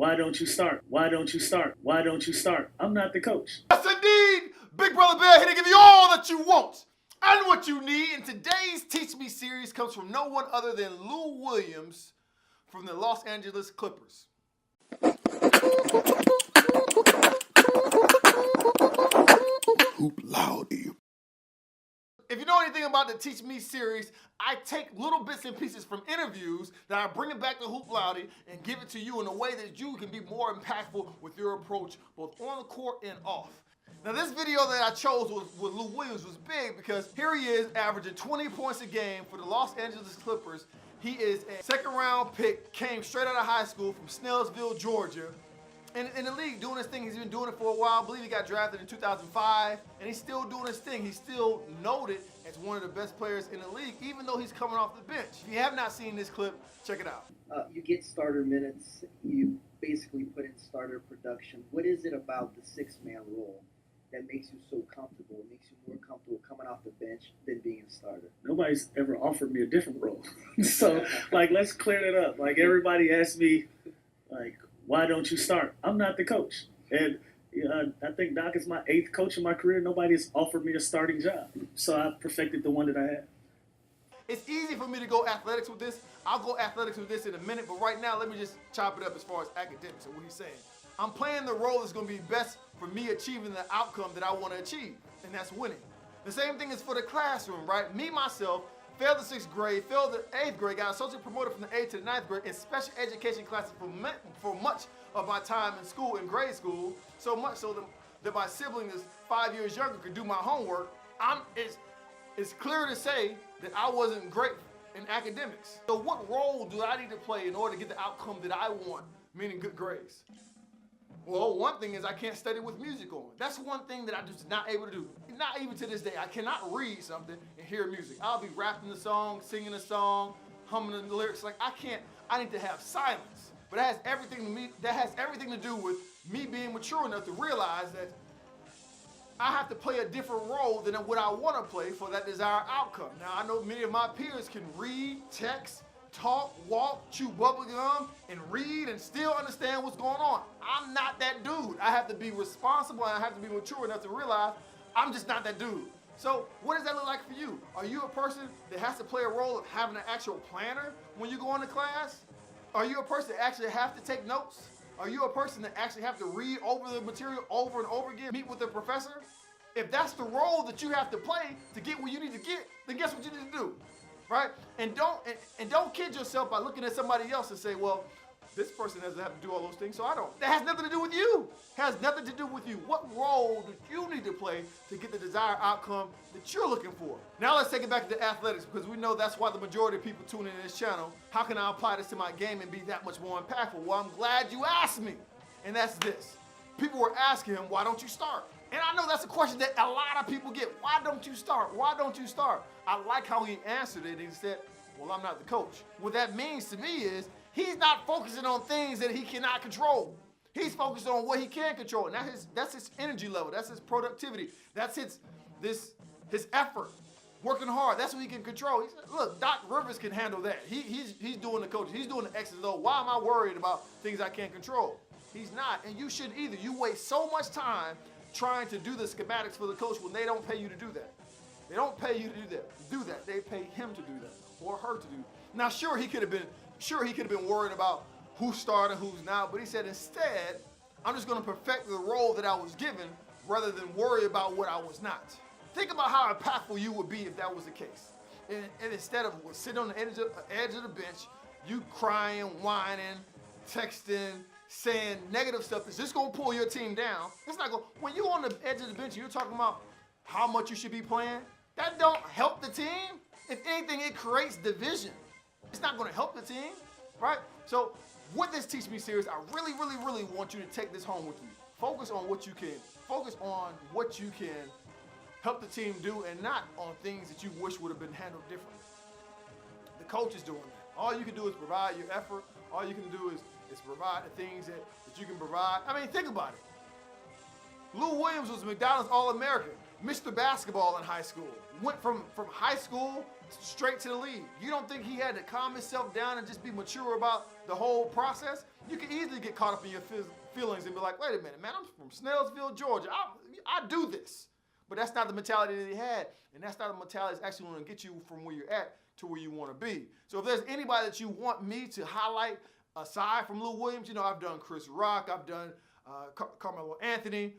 Why don't you start? Why don't you start? Why don't you start? I'm not the coach. Yes, indeed. Big Brother Bear here to give you all that you want and what you need. And today's Teach Me series comes from no one other than Lou Williams from the Los Angeles Clippers. Hoop loudy. If you know anything about the Teach Me series, I take little bits and pieces from interviews that I bring it back to Hoop Loudy and give it to you in a way that you can be more impactful with your approach, both on the court and off. Now, this video that I chose with Lou Williams was big because here he is averaging 20 points a game for the Los Angeles Clippers. He is a second-round pick, came straight out of high school from Snellsville, Georgia. And in the league, doing his thing, he's been doing it for a while. I believe he got drafted in 2005, and he's still doing his thing. He's still noted as one of the best players in the league, even though he's coming off the bench. If you have not seen this clip, check it out. You get starter minutes. You basically put in starter production. What is it about the six-man role that makes you so comfortable, makes you more comfortable coming off the bench than being a starter? Nobody's ever offered me a different role. So, let's clear it up. Everybody asks me, why don't you start? I'm not the coach. And I think Doc is my 8th coach in my career. Nobody has offered me a starting job. So I perfected the one that I had. It's easy for me to go athletics with this. I'll go athletics with this in a minute, but right now, let me just chop it up as far as academics and what he's saying. I'm playing the role that's going to be best for me achieving the outcome that I want to achieve, and that's winning. The same thing is for the classroom, right? Me, myself, failed the 6th grade, failed the 8th grade, got associate promoted from the 8th to the 9th grade in special education classes for much of my time in school, in grade school, so much so that my sibling is 5 years younger could do my homework. It's clear to say that I wasn't great in academics. So what role do I need to play in order to get the outcome that I want, meaning good grades? Well, one thing is I can't study with music on. That's one thing that I'm just not able to do. Not even to this day. I cannot read something and hear music. I'll be rapping the song, singing the song, humming the lyrics. I need to have silence. But that has everything to do with me being mature enough to realize that I have to play a different role than what I want to play for that desired outcome. Now, I know many of my peers can read, text, talk, walk, chew bubble gum, and read and still understand what's going on. I'm not that dude. I have to be responsible and I have to be mature enough to realize I'm just not that dude. So what does that look like for you? Are you a person that has to play a role of having an actual planner when you go into class? Are you a person that actually have to take notes? Are you a person that actually have to read over the material over and over again, meet with the professor? If that's the role that you have to play to get where you need to get, then guess what you need to do? Right? And don't kid yourself by looking at somebody else and say, well, this person doesn't have to do all those things, so I don't. That has nothing to do with you. Has nothing to do with you. What role do you need to play to get the desired outcome that you're looking for? Now let's take it back to athletics, because we know that's why the majority of people tune in this channel. How can I apply this to my game and be that much more impactful? Well, I'm glad you asked me. And that's this. People were asking him, why don't you start? And I know that's a question that a lot of people get. Why don't you start? Why don't you start? I like how he answered it. He said, well, I'm not the coach. What that means to me is he's not focusing on things that he cannot control. He's focused on what he can control. And that's his energy level. That's his productivity. That's his effort. Working hard. That's what he can control. He said, look, Doc Rivers can handle that. He's doing the coaching. He's doing the X's and O's. Why am I worried about things I can't control? He's not. And you shouldn't either. You waste so much time trying to do the schematics for the coach when they don't pay you to do that. They don't pay you to do that. They pay him to do that or her to do that. Now, sure, he could have been worried about who's starting, who's not, but he said instead, I'm just going to perfect the role that I was given rather than worry about what I was not. Think about how impactful you would be if that was the case. And instead of sitting on the edge of the bench, you crying, whining, texting, saying negative stuff that's just gonna pull your team down. It's not going. When you're on the edge of the bench and you're talking about how much you should be playing, that don't help the team. If anything, it creates division. It's not gonna help the team, right? So with this Teach Me series, I really, really, really want you to take this home with you. Focus on what you can. Focus on what you can help the team do and not on things that you wish would have been handled differently. The coach is doing that. All you can do is provide your effort. All you can do is provide the things that you can provide. I mean, think about it. Lou Williams was McDonald's All-American, Mr. Basketball in high school. Went from high school straight to the league. You don't think he had to calm himself down and just be mature about the whole process? you can easily get caught up in your feelings and be like, wait a minute, man, I'm from Snellsville, Georgia. I do this. But that's not the mentality that he had, and that's not the mentality that's actually going to get you from where you're at to where you want to be. So if there's anybody that you want me to highlight aside from Lou Williams, you know, I've done Chris Rock, I've done Carmelo Anthony,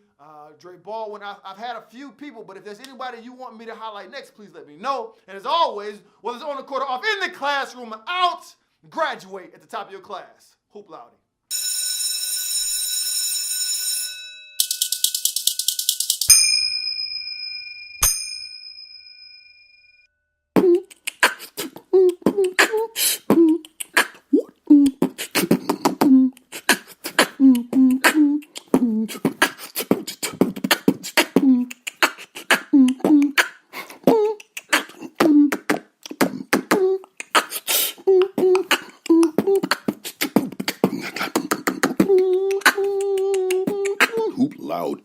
Dre Baldwin. I've had a few people, but if there's anybody you want me to highlight next, please let me know. And as always, whether it's on the court or off, in the classroom or out, graduate at the top of your class. Hoop Loudy. Hoop Loud.